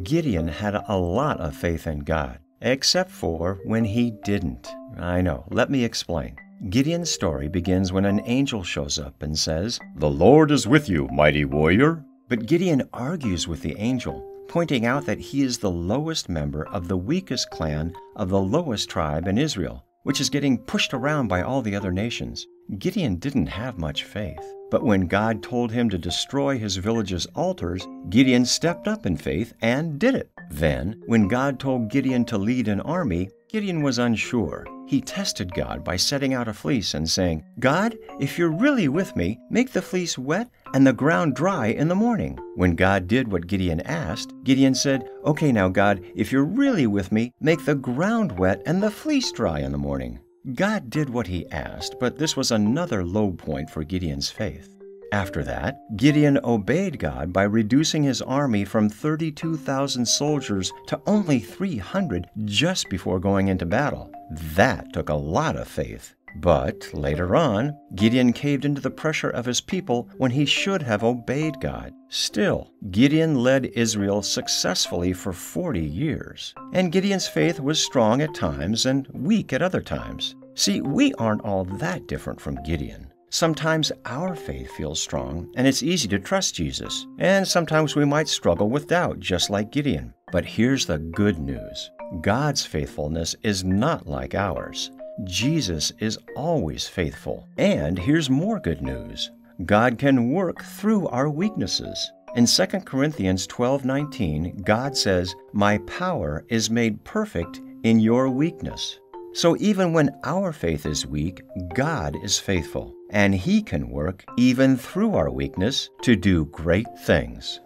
Gideon had a lot of faith in God, except for when he didn't. I know, let me explain. Gideon's story begins when an angel shows up and says, "The Lord is with you, mighty warrior." But Gideon argues with the angel, pointing out that he is the lowest member of the weakest clan of the lowest tribe in Israel, which is getting pushed around by all the other nations. Gideon didn't have much faith. But when God told him to destroy his village's altars, Gideon stepped up in faith and did it. Then, when God told Gideon to lead an army, Gideon was unsure. He tested God by setting out a fleece and saying, "God, if you're really with me, make the fleece wet and the ground dry in the morning." When God did what Gideon asked, Gideon said, "Okay now, God, if you're really with me, make the ground wet and the fleece dry in the morning." God did what he asked, but this was another low point for Gideon's faith. After that, Gideon obeyed God by reducing his army from 32,000 soldiers to only 300 just before going into battle. That took a lot of faith. But later on, Gideon caved into the pressure of his people when he should have obeyed God. Still, Gideon led Israel successfully for 40 years. And Gideon's faith was strong at times and weak at other times. See, we aren't all that different from Gideon. Sometimes our faith feels strong, and it's easy to trust Jesus. And sometimes we might struggle with doubt, just like Gideon. But here's the good news. God's faithfulness is not like ours. Jesus is always faithful. And here's more good news. God can work through our weaknesses. In 2 Corinthians 12:19, God says, "My power is made perfect in your weakness." So even when our faith is weak, God is faithful, and He can work even through our weakness to do great things.